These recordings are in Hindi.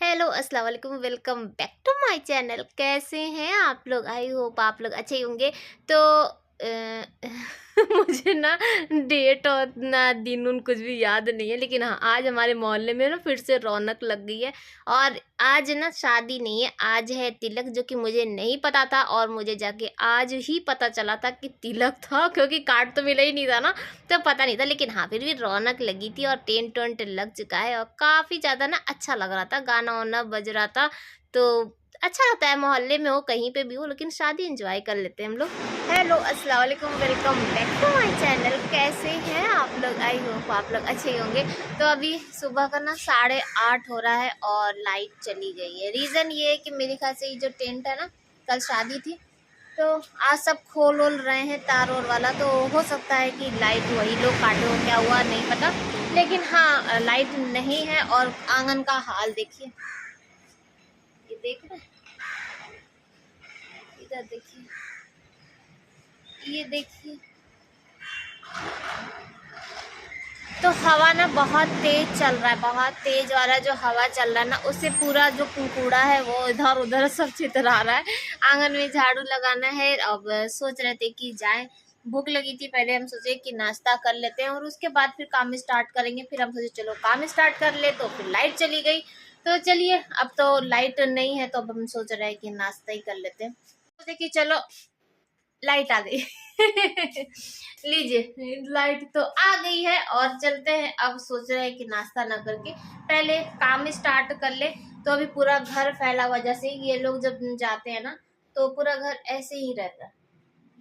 हेलो अस्सलाम वालेकुम, welcome back to my channel. कैसे हैं आप लोग? आई होप आप लोग अच्छे ही होंगे। तो मुझे ना डेट और ना दिन उन कुछ भी याद नहीं है, लेकिन हाँ, आज हमारे मोहल्ले में ना फिर से रौनक लग गई है। और आज ना शादी नहीं है, आज है तिलक, जो कि मुझे नहीं पता था और मुझे जाके आज ही पता चला था कि तिलक था, क्योंकि कार्ड तो मिला ही नहीं था ना, तो पता नहीं था। लेकिन हाँ, फिर भी रौनक लगी थी और टेंट वेंट लग चुका है और काफ़ी ज़्यादा ना अच्छा लग रहा था, गाना वाना बज रहा था। तो अच्छा लगता है, मोहल्ले में हो कहीं पे भी हो, लेकिन शादी एंजॉय कर लेते हैं हम लोग। हेलो अस्सलाम वालेकुम, welcome back to my channel. कैसे हैं आप लोग? आई होप आप लोग अच्छे ही होंगे। तो अभी सुबह का ना 8:30 हो रहा है और लाइट चली गई है। रीज़न ये है कि मेरे ख्याल से ये जो टेंट है ना, कल शादी थी, तो आज सब खोल ओल रहे हैं तार ओर वाला, तो हो सकता है कि लाइट वही लोग काटे हो, क्या हुआ नहीं पता। लेकिन हाँ, लाइट नहीं है। और आंगन का हाल देखिए, ये देख रहे हैं, इधर देखिए, ये देखिए। तो हवा ना बहुत तेज चल रहा है, बहुत तेज वाला जो हवा चल रहा है ना, उससे पूरा जो कूड़ा है वो इधर उधर सब चितरा रहा है। आंगन में झाड़ू लगाना है। अब सोच रहे थे कि जाए, भूख लगी थी, पहले हम सोचे कि नाश्ता कर लेते हैं और उसके बाद फिर काम स्टार्ट करेंगे। फिर हम सोचे चलो काम स्टार्ट कर ले, तो फिर लाइट चली गई। तो चलिए, अब तो लाइट नहीं है, तो अब हम सोच रहे हैं कि नाश्ता ही कर लेते हैं। सोचे कि चलो, लाइट आ गई। लीजिए, लाइट तो आ गई है और चलते हैं। अब सोच रहे हैं कि नाश्ता ना करके पहले काम स्टार्ट कर ले। तो अभी पूरा घर फैला हुआ, जैसे ये लोग जब जाते हैं ना, तो पूरा घर ऐसे ही रहता है।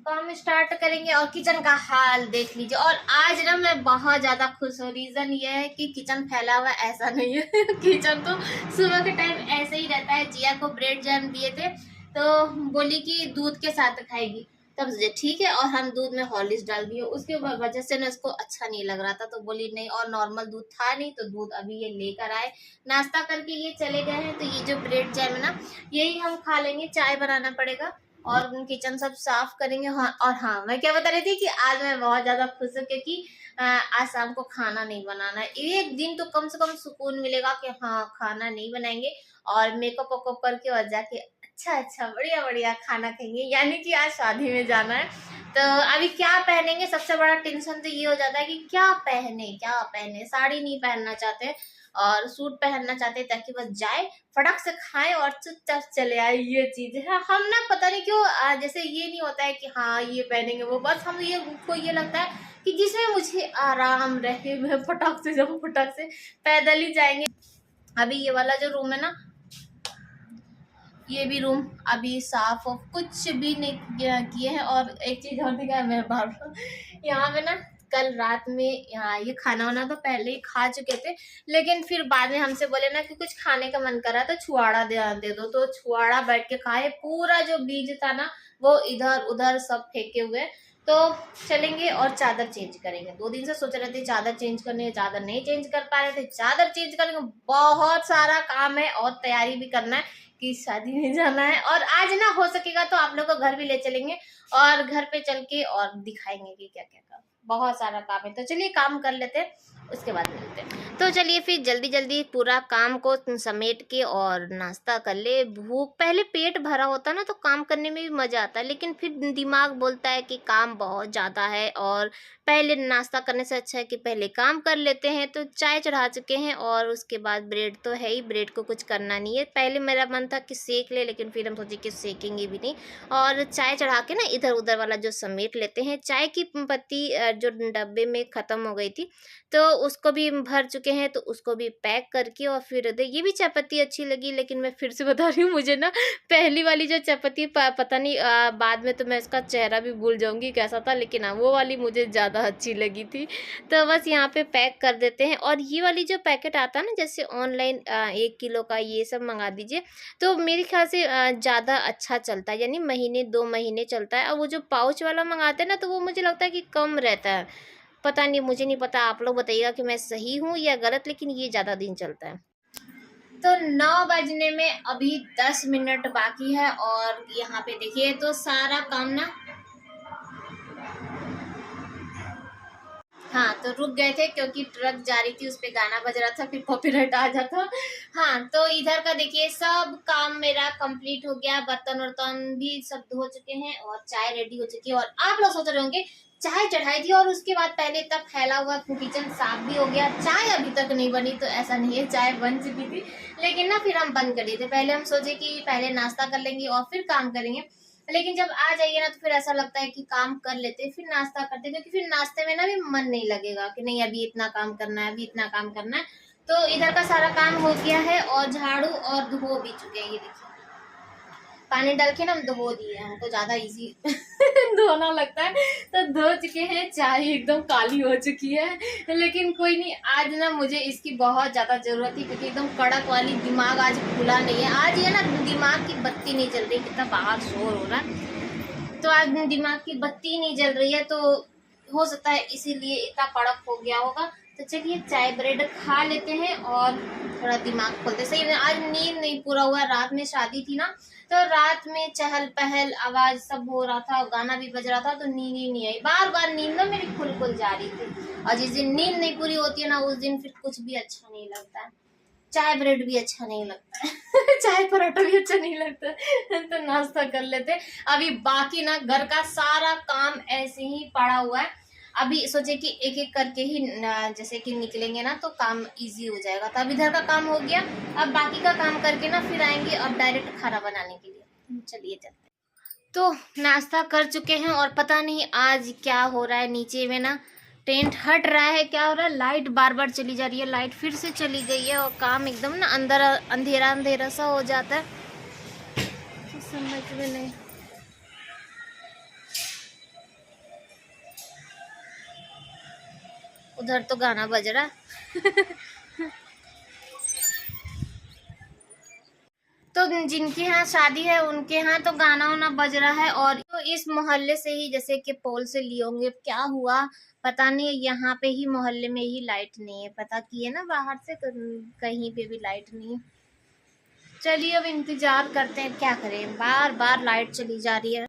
काम स्टार्ट करेंगे और किचन का हाल देख लीजिए। और आज ना मैं बहुत ज्यादा खुश हूँ। रीजन ये है कि किचन फैला हुआ ऐसा नहीं है। किचन तो सुबह के टाइम ऐसे ही रहता है। जिया को ब्रेड जैम दिए थे, तो बोली कि दूध के साथ खाएगी, तब सोचे ठीक है, और हम दूध में हॉर्लिक्स डाल दिए। उसके वजह से ना इसको अच्छा नहीं लग रहा था, तो बोली नहीं, और नॉर्मल दूध था नहीं, तो दूध अभी ये लेकर आए। नाश्ता करके ये चले गए हैं। तो ये जो ब्रेड जैम है ना, यही हम खा लेंगे। चाय बनाना पड़ेगा और किचन सब साफ करेंगे। हाँ, और हाँ, मैं क्या बता रही थी कि आज मैं बहुत ज्यादा खुश हूँ, क्योंकि आज शाम को खाना नहीं बनाना है। एक दिन तो कम से कम सुकून मिलेगा कि हाँ, खाना नहीं बनाएंगे और मेकअप वेकअप करके और जाके अच्छा अच्छा बढ़िया बढ़िया खाना खाएंगे। यानी कि आज शादी में जाना है। तो अभी क्या पहनेंगे, सबसे बड़ा टेंशन तो ये हो जाता है कि क्या पहने, क्या पहने। साड़ी नहीं पहनना चाहते और सूट पहनना चाहते, ताकि बस जाए, फटक से खाएं और चुपचाप चले आए। ये चीज है। हम ना पता नहीं क्यों, जैसे ये नहीं होता है कि हाँ ये पहनेंगे वो, बस हम ये को ये लगता है कि जिसमें मुझे आराम रहे, मैं फटक से जाऊँ, फटक से पैदल ही जाएंगे। अभी ये वाला जो रूम है ना, ये भी रूम अभी साफ हो, कुछ भी नहीं किए हैं। और एक चीज और दिखा है मेरे बार, यहाँ पे ना कल रात में यहाँ ये खाना वाना तो पहले ही खा चुके थे, लेकिन फिर बाद में हमसे बोले ना कि कुछ खाने का मन करा तो छुआड़ा दे दो, तो छुआड़ा बैठ के खाए। पूरा जो बीज था ना, वो इधर उधर सब फेंके हुए। तो चलेंगे और चादर चेंज करेंगे। 2 दिन से सोच रहे थे चादर चेंज करने, चादर नहीं चेंज कर पा रहे थे। चादर चेंज करेंगे, बहुत सारा काम है और तैयारी भी करना है कि शादी में जाना है। और आज ना हो सकेगा तो आप लोग को घर भी ले चलेंगे और घर पे चल के और दिखाएंगे कि क्या क्या काम, बहुत सारा काम है। तो चलिए काम कर लेते हैं, उसके बाद मिलते हैं। तो चलिए फिर जल्दी जल्दी पूरा काम को समेट के और नाश्ता कर ले। भूख, पहले पेट भरा होता ना तो काम करने में भी मजा आता है, लेकिन फिर दिमाग बोलता है कि काम बहुत ज्यादा है और पहले नाश्ता करने से अच्छा है कि पहले काम कर लेते हैं। तो चाय चढ़ा चुके हैं और उसके बाद ब्रेड तो है ही, ब्रेड को कुछ करना नहीं है। पहले मेरा मन था कि सेक ले, लेकिन फिर हम सोचे कि सेकेंगे भी नहीं। और चाय चढ़ा के ना इधर उधर वाला जो समेट लेते हैं। चाय की पत्ती जो डब्बे में ख़त्म हो गई थी, तो उसको भी भर चुके हैं, तो उसको भी पैक करके और फिर दे। ये भी चाय पत्ती अच्छी लगी, लेकिन मैं फिर से बता रही हूँ, मुझे ना पहली वाली जो चाय पत्ती पता नहीं, बाद में तो मैं इसका चेहरा भी भूल जाऊंगी कैसा था, लेकिन हाँ, वो वाली मुझे ज़्यादा अच्छी लगी थी। तो बस यहाँ पे पैक कर देते हैं। और ये वाली जो पैकेट आता है ना, जैसे ऑनलाइन 1 किलो का ये सब मंगा दीजिए, तो मेरे ख्याल से ज़्यादा अच्छा चलता है, यानी महीने 2 महीने चलता है। और वो जो पाउच वाला मंगाते हैं ना, तो वो मुझे लगता है कि कम रहता है। पता नहीं, मुझे नहीं पता, आप लोग बताइएगा कि मैं सही हूँ या गलत, लेकिन ये ज़्यादा दिन चलता है। तो 9 बजने में अभी 10 मिनट बाकी है और यहाँ पे देखिए, तो सारा काम ना हाँ, तो रुक गए थे क्योंकि ट्रक जा रही थी, उस पे गाना बज रहा था, फिर कॉपीराइट आ जाता। हाँ, तो इधर का देखिए सब काम मेरा कंप्लीट हो गया, बर्तन वर्तन भी सब धो चुके हैं और चाय रेडी हो चुकी है। और आप लोग सोच रहे होंगे चाय चढ़ाई थी और उसके बाद पहले तक फैला हुआ किचन साफ भी हो गया, चाय अभी तक नहीं बनी। तो ऐसा नहीं है, चाय बन चुकी थी, लेकिन ना फिर हम बंद कर दिए थे। पहले हम सोचे कि पहले नाश्ता कर लेंगे और फिर काम करेंगे, लेकिन जब आ जाइए ना तो फिर ऐसा लगता है कि काम कर लेते फिर नाश्ता करते, क्योंकि फिर नाश्ते में ना भी मन नहीं लगेगा कि नहीं अभी इतना काम करना है, अभी इतना काम करना है। तो इधर का सारा काम हो गया है और झाड़ू और धो भी चुके हैं। ये देखिए पानी डाल के ना हम धो दिए, हमको ज्यादा इजी धोना लगता है, तो धो चुके हैं। चाय एकदम काली हो चुकी है, लेकिन कोई नहीं, आज ना मुझे इसकी बहुत ज्यादा जरूरत थी, क्योंकि एकदम कड़क वाली दिमाग आज खुला नहीं है। आज ये ना दिमाग की बत्ती नहीं जल रही, कितना बाहर शोर हो रहा है, तो आज दिमाग की बत्ती नहीं जल रही है, तो हो सकता है इसीलिए इतना कड़क हो गया होगा। तो चलिए चाय ब्रेड खा लेते हैं और थोड़ा दिमाग खोलते। सही में आज नींद नहीं पूरा हुआ, रात में शादी थी ना, तो रात में चहल पहल आवाज सब हो रहा था, गाना भी बज रहा था, तो नींद ही नहीं आई। बार बार नींद ना मेरी खुल जा रही थी, और जिस दिन नींद नहीं पूरी होती है ना, उस दिन फिर कुछ भी अच्छा नहीं लगता है, चाय ब्रेड भी अच्छा नहीं लगता है चाय पराठा भी अच्छा नहीं लगता है। तो नाश्ता कर लेते। अभी बाकी ना घर का सारा काम ऐसे ही पड़ा हुआ है, अभी सोचे कि एक एक करके ही जैसे कि निकलेंगे ना तो काम इजी हो जाएगा। तो अब इधर का काम हो गया, अब बाकी का काम करके ना फिर आएंगे अब डायरेक्ट खाना बनाने के लिए। चलिए चलते हैं। तो नाश्ता कर चुके हैं और पता नहीं आज क्या हो रहा है, नीचे में ना टेंट हट रहा है, क्या हो रहा है, लाइट बार बार चली जा रही है, लाइट फिर से चली गई है और काम एकदम ना अंदर अंधेरा अंधेरा सा हो जाता है, तो समझ में नहीं। उधर तो गाना बज रहा है तो जिनके यहाँ शादी है उनके यहाँ तो गाना वाना बज रहा है। और तो इस मोहल्ले से ही जैसे कि पोल से लिए होंगे, क्या हुआ पता नहीं, यहाँ पे ही मोहल्ले में ही लाइट नहीं है, पता किए ना बाहर से तो कहीं पे भी लाइट नहीं है। चलिए अब इंतजार करते हैं, क्या करें, बार बार लाइट चली जा रही है।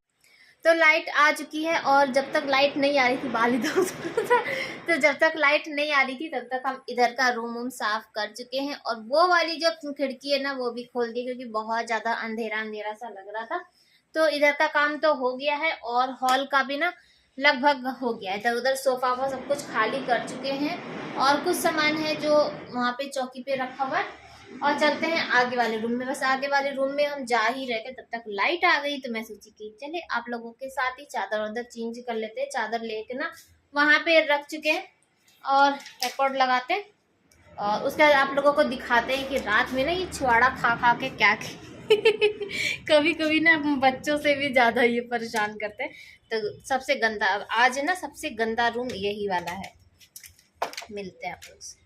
तो लाइट आ चुकी है और जब तक लाइट नहीं आ रही थी, बाल इधर था तो जब तक लाइट नहीं आ रही थी तब तक हम इधर का रूम साफ कर चुके हैं। और वो वाली जो खिड़की है ना वो भी खोल दी, क्योंकि बहुत ज्यादा अंधेरा अंधेरा सा लग रहा था। तो इधर का काम तो हो गया है और हॉल का भी ना लगभग हो गया है। इधर उधर सोफा वोफा सब कुछ खाली कर चुके हैं, और कुछ सामान है जो वहाँ पे चौकी पे रखा हुआ है। और चलते हैं आगे वाले रूम में। बस आगे वाले रूम में हम जा ही रहे थे, तब तक लाइट आ गई, तो मैं सोची कि चले आप लोगों के साथ ही चादर वादर चेंज कर लेते हैं। चादर लेके ना वहां पे रख चुके हैं और रिकॉर्ड लगाते हैं, और उसके बाद आप लोगों को दिखाते हैं कि रात में ना ये छुआड़ा खा खा के क्या कभी कभी ना बच्चों से भी ज्यादा ये परेशान करते हैं। तो सबसे गंदा आज ना सबसे गंदा रूम यही वाला है। मिलते हैं आप लोग से।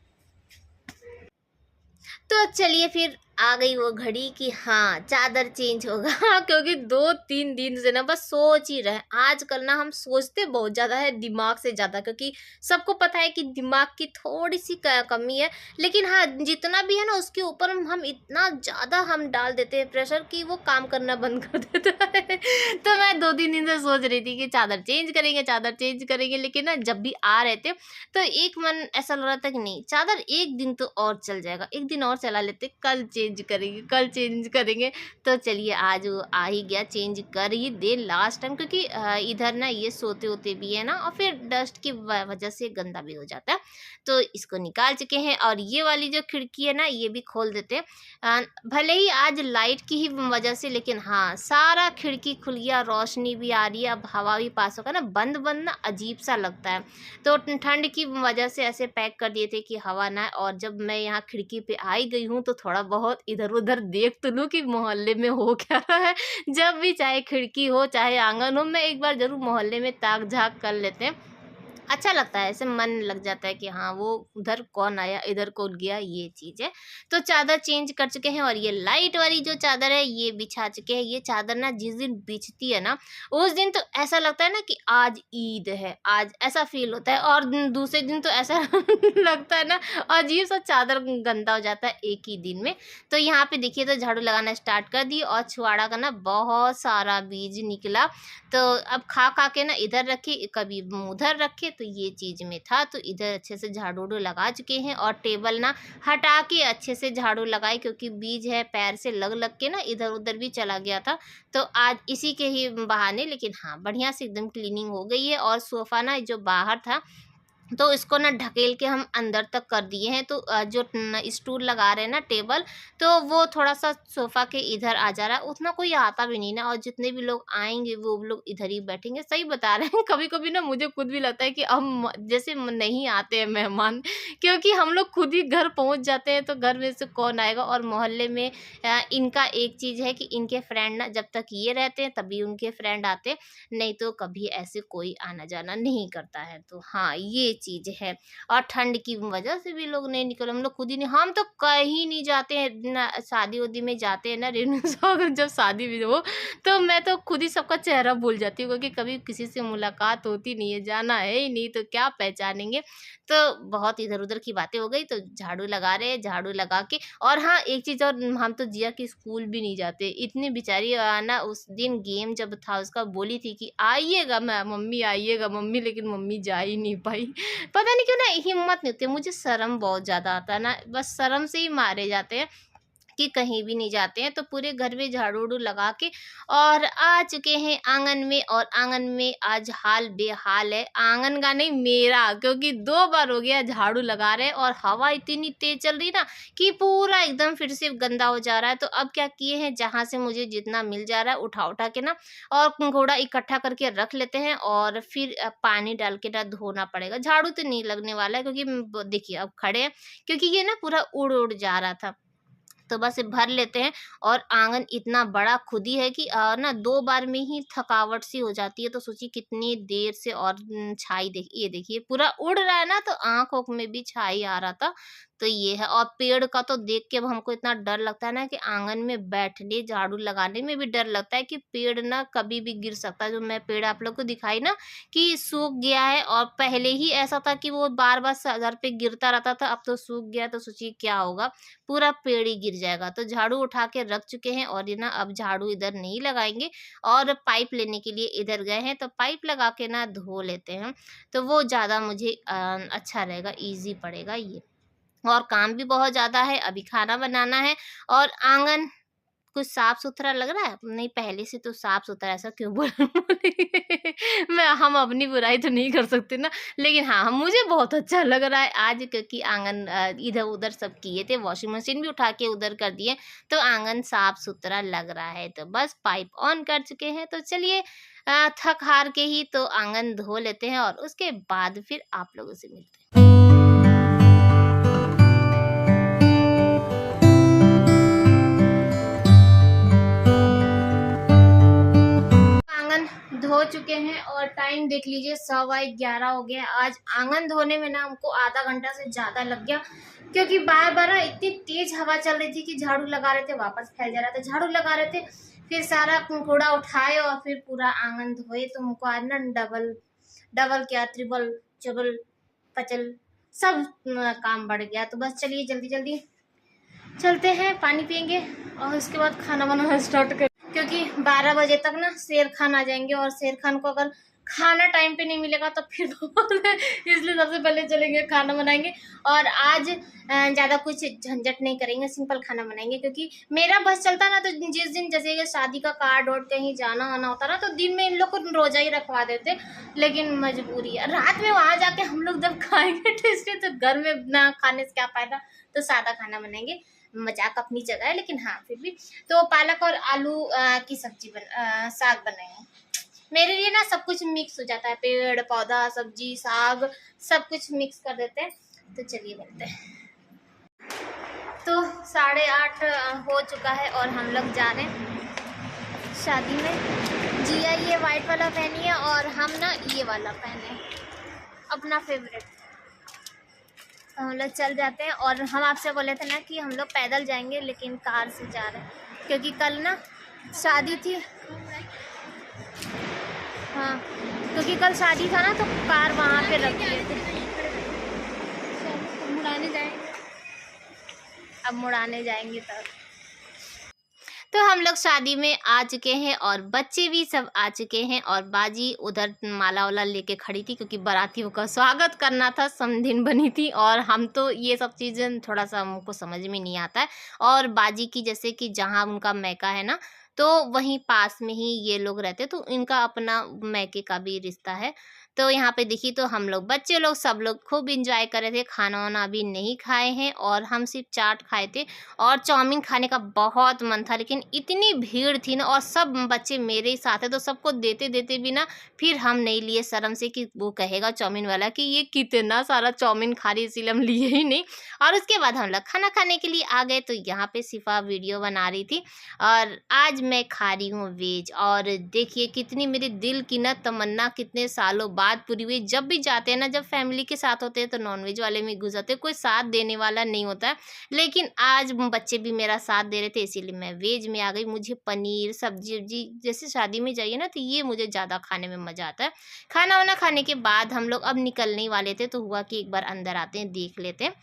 तो चलिए फिर आ गई वो घड़ी कि हाँ चादर चेंज होगा क्योंकि 2-3 दिन से ना बस सोच ही रहे। आजकल ना हम सोचते बहुत ज़्यादा है, दिमाग से ज़्यादा, क्योंकि सबको पता है कि दिमाग की थोड़ी सी कमी है, लेकिन हाँ जितना भी है ना उसके ऊपर हम इतना ज़्यादा हम डाल देते हैं प्रेशर कि वो काम करना बंद कर देता है। तो मैं 2-3 दिन से सोच रही थी कि चादर चेंज करेंगे, चादर चेंज करेंगे, लेकिन ना जब भी आ रहे थे तो एक मन ऐसा लग रहा था कि नहीं चादर एक दिन तो और चल जाएगा, एक दिन और चला लेते, कल चेंज करेंगे, कल चेंज करेंगे। तो चलिए आज वो आ ही गया, चेंज कर ही दे लास्ट टाइम, क्योंकि इधर ना ये सोते होते भी है ना, और फिर डस्ट की वजह से गंदा भी हो जाता है। तो इसको निकाल चुके हैं और ये वाली जो खिड़की है ना ये भी खोल देते हैं। भले ही आज लाइट की ही वजह से, लेकिन हाँ सारा खिड़की खुल गया, रोशनी भी आ रही है, अब हवा भी पास होगा ना, बंद बंद ना अजीब सा लगता है। तो ठंड की वजह से ऐसे पैक कर दिए थे कि हवा ना। और जब मैं यहाँ खिड़की पे आई गई हूँ तो थोड़ा बहुत इधर उधर देख तो लूँ कि मोहल्ले में हो क्या रहा है। जब भी चाहे खिड़की हो चाहे आंगन हो, मैं एक बार जरूर मोहल्ले में ताक झाक कर लेते हैं, अच्छा लगता है, ऐसे मन लग जाता है कि हाँ वो उधर कौन आया इधर कौन गया, ये चीज़ है। तो चादर चेंज कर चुके हैं और ये लाइट वाली जो चादर है ये बिछा चुके हैं। ये चादर ना जिस दिन बिछती है ना उस दिन तो ऐसा लगता है ना कि आज ईद है, आज ऐसा फील होता है, और दूसरे दिन तो ऐसा लगता है ना अजीब सा चादर गंदा हो जाता है एक ही दिन में। तो यहाँ पे देखिए तो झाड़ू लगाना स्टार्ट कर दी और छुआड़ा का ना बहुत सारा बीज निकला। तो अब खा खा के ना इधर रखे, कभी उधर रखे, तो ये चीज़ में था। तो इधर अच्छे से झाड़ू उड़ू लगा चुके हैं और टेबल ना हटा के अच्छे से झाड़ू लगाई, क्योंकि बीज है पैर से लग लग के ना इधर उधर भी चला गया था। तो आज इसी के ही बहाने, लेकिन हाँ बढ़िया से एकदम क्लीनिंग हो गई है। और सोफ़ा ना जो बाहर था तो इसको ना ढकेल के हम अंदर तक कर दिए हैं। तो जो स्टूल लगा रहे हैं ना टेबल, तो वो थोड़ा सा सोफ़ा के इधर आ जा रहा है, उतना कोई आता भी नहीं ना। और जितने भी लोग आएंगे वो लोग इधर ही बैठेंगे। सही बता रहे हैं कभी कभी ना मुझे खुद भी लगता है कि हम जैसे नहीं आते हैं मेहमान, क्योंकि हम लोग खुद ही घर पहुंच जाते हैं, तो घर में से कौन आएगा। और मोहल्ले में इनका एक चीज़ है कि इनके फ्रेंड ना जब तक ये रहते हैं तभी उनके फ्रेंड आते, नहीं तो कभी ऐसे कोई आना जाना नहीं करता है। तो हाँ ये चीज़ है। और ठंड की वजह से भी लोग नहीं निकले, हम लोग खुद ही नहीं, हम तो कहीं नहीं जाते हैं ना। शादी उदी में जाते हैं ना रेणु सागर, जब शादी भी हो तो मैं तो खुद ही सबका चेहरा भूल जाती हूँ, क्योंकि कभी किसी से मुलाकात होती नहीं है, जाना है ही नहीं तो क्या पहचानेंगे। तो बहुत इधर उधर की बातें हो गई। तो झाड़ू लगा रहे हैं, झाड़ू लगा के। और हाँ एक चीज़ और, हम तो जिया की स्कूल भी नहीं जाते, इतनी बेचारी ना उस दिन गेम जब था उसका बोली थी कि आइएगा मम्मी आइएगा मम्मी, लेकिन मम्मी जा ही नहीं पाई। पता नहीं क्यों ना हिम्मत नहीं होती, मुझे शर्म बहुत ज़्यादा आता है ना, बस शर्म से ही मारे जाते हैं कि कहीं भी नहीं जाते हैं। तो पूरे घर में झाड़ू उड़ू लगा के और आ चुके हैं आंगन में। और आंगन में आज हाल बेहाल है, आंगन का नहीं मेरा, क्योंकि 2 बार हो गया झाड़ू लगा रहे हैं और हवा इतनी तेज चल रही ना कि पूरा एकदम फिर से गंदा हो जा रहा है। तो अब क्या किए हैं, जहाँ से मुझे जितना मिल जा रहा है उठा उठा के ना और कूड़ा इकट्ठा करके रख लेते हैं। और फिर पानी डाल के ना धोना पड़ेगा। झाड़ू तो नहीं लगने वाला है, क्योंकि देखिए अब खड़े हैं, क्योंकि ये ना पूरा उड़ उड़ जा रहा था। तो बस भर लेते हैं। और आंगन इतना बड़ा खुद ही है कि ना 2 बार में ही थकावट सी हो जाती है। तो सोचिए कितनी देर से। और छाई देखिए, ये देखिए पूरा उड़ रहा है ना, तो आँख में भी छाई आ रहा था। तो ये है। और पेड़ का तो देख के अब हमको इतना डर लगता है ना कि आंगन में बैठने झाड़ू लगाने में भी डर लगता है कि पेड़ ना कभी भी गिर सकता है। जो मैं पेड़ आप लोग को दिखाई ना कि सूख गया है, और पहले ही ऐसा था कि वो बार बार सर पे गिरता रहता था, अब तो सूख गया। तो सोचिए क्या होगा, पूरा पेड़ ही गिर जाएगा। तो झाड़ू उठा के रख चुके हैं और ये ना अब झाड़ू इधर नहीं लगाएंगे। और पाइप लेने के लिए इधर गए हैं, तो पाइप लगा के ना धो लेते हैं। तो वो ज़्यादा मुझे अच्छा रहेगा, ईजी पड़ेगा ये। और काम भी बहुत ज़्यादा है, अभी खाना बनाना है। और आंगन कुछ साफ सुथरा लग रहा है, नहीं पहले से तो साफ सुथरा, ऐसा क्यों बोला मैं, हम अपनी बुराई तो नहीं कर सकते ना। लेकिन हाँ मुझे बहुत अच्छा लग रहा है आज, क्योंकि आंगन इधर उधर सब किए थे, वॉशिंग मशीन भी उठा के उधर कर दिए, तो आंगन साफ सुथरा लग रहा है। तो बस पाइप ऑन कर चुके हैं। तो चलिए थक हार के ही तो आंगन धो लेते हैं और उसके बाद फिर आप लोगों से मिलते हैं। आंगन धो चुके हैं और टाइम देख लीजिए 11:15 हो गया। आज आंगन धोने में ना हमको आधा घंटा से ज़्यादा लग गया, क्योंकि बार बार ना इतनी तेज हवा चल रही थी कि झाड़ू लगा रहे थे वापस फैल जा रहा था, झाड़ू लगा रहे थे फिर सारा कूड़ा उठाए और फिर पूरा आंगन धोए। तो हमको आज ना डबल क्या ट्रिपल चबल पचल सब काम बढ़ गया। तो बस चलिए जल्दी जल्दी चलते हैं, पानी पियेंगे और उसके बाद खाना बनाना स्टार्ट कर, क्योंकि 12 बजे तक ना शेर खान आ जाएंगे और शेर खान को अगर खाना टाइम पे नहीं मिलेगा तो फिर इसलिए सबसे पहले चलेंगे खाना बनाएंगे। और आज ज़्यादा कुछ झंझट नहीं करेंगे, सिंपल खाना बनाएंगे, क्योंकि मेरा बस चलता ना तो जिस दिन जैसे कि शादी का कार्ड और कहीं जाना आना होता ना, तो दिन में इन लोग को रोजा ही रखवा देते, लेकिन मजबूरी है। रात में वहाँ जाके हम लोग जब खाएंगे टेस्टी, तो घर में ना खाने से क्या फायदा, तो सादा खाना बनाएंगे। मजाक अपनी जगह है, लेकिन हाँ फिर भी। तो पालक और आलू की सब्जी साग बनाएंगे। मेरे लिए ना सब कुछ मिक्स हो जाता है, पेड़ पौधा सब्जी साग सब कुछ मिक्स कर देते हैं। तो चलिए बनते हैं। तो 8:30 हो चुका है और हम लोग जा रहे हैं शादी में। जिया ये वाइट वाला पहनी है और हम ना ये वाला पहने, अपना फेवरेट। तो हम लोग चल जाते हैं। और हम आपसे बोले थे ना कि हम लोग पैदल जाएंगे, लेकिन कार से जा रहे हैं, क्योंकि कल ना शादी थी। हाँ क्योंकि कल शादी था ना, तो कार वहाँ पे रख दिए थे। मुड़ाने जाएंगे, अब मुड़ाने जाएंगे तब। तो हम लोग शादी में आ चुके हैं और बच्चे भी सब आ चुके हैं और बाजी उधर माला वाला लेके खड़ी थी क्योंकि बारातियों का स्वागत करना था, समधिन बनी थी। और हम तो ये सब चीज़ें थोड़ा सा हमको समझ में नहीं आता है। और बाजी की जैसे कि जहाँ उनका मैका है ना, तो वहीं पास में ही ये लोग रहते, तो इनका अपना मैके का भी रिश्ता है। तो यहाँ पे देखिए, तो हम लोग बच्चे लोग सब लोग खूब इंजॉय कर रहे थे। खाना वाना अभी नहीं खाए हैं और हम सिर्फ चाट खाए थे और चाउमीन खाने का बहुत मन था, लेकिन इतनी भीड़ थी ना और सब बच्चे मेरे ही साथ है, तो सबको देते देते भी ना फिर हम नहीं लिए, शर्म से कि वो कहेगा चाउमीन वाला कि ये कितना सारा चाउमीन खा रही, इसीलिए हम लिए ही नहीं। और उसके बाद हम लोग खाना खाने के लिए आ गए। तो यहाँ पे सिफा वीडियो बना रही थी और आज मैं खा रही हूँ वेज। और देखिए कितनी मेरे दिल की ना तमन्ना कितने सालों बाद पूरी हुई। जब भी जाते हैं ना, जब फैमिली के साथ होते हैं तो नॉनवेज वाले में घुस जाते हैं, कोई साथ देने वाला नहीं होता है। लेकिन आज बच्चे भी मेरा साथ दे रहे थे, इसीलिए मैं वेज में आ गई। मुझे पनीर सब्जी वब्जी जैसे शादी में जाइए ना, तो ये मुझे ज़्यादा खाने में मज़ा आता है। खाना वाना खाने के बाद हम लोग अब निकलने वाले थे, तो हुआ कि एक बार अंदर आते हैं, देख लेते हैं।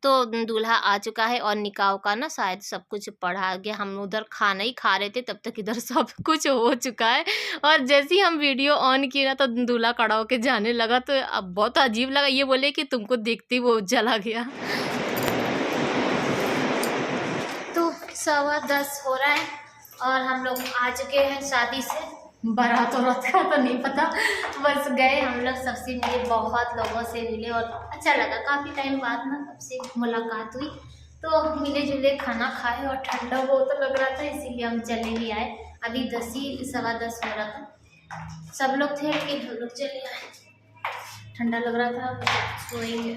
तो दूल्हा आ चुका है और निकाह का ना शायद सब कुछ पढ़ा गया। हम उधर खाना ही खा रहे थे, तब तक इधर सब कुछ हो चुका है। और जैसे ही हम वीडियो ऑन किए ना, तो दूल्हा खड़ा होके जाने लगा। तो अब बहुत अजीब लगा, ये बोले कि तुमको देखते ही वो चला गया। तो 10:15 हो रहा है और हम लोग आ चुके हैं शादी से। बारात और रात का तो नहीं पता, बस गए हम लोग, सबसे मिले, बहुत लोगों से मिले और अच्छा लगा। काफ़ी टाइम बाद ना सबसे मुलाकात हुई, तो मिले जुले, खाना खाए और ठंडा बहुत लग रहा था, इसीलिए हम चले भी आए। अभी 10 ही 10:15 हो रहा था, सब लोग थे कि हम लोग चले आए। ठंडा लग रहा था, सोएंगे।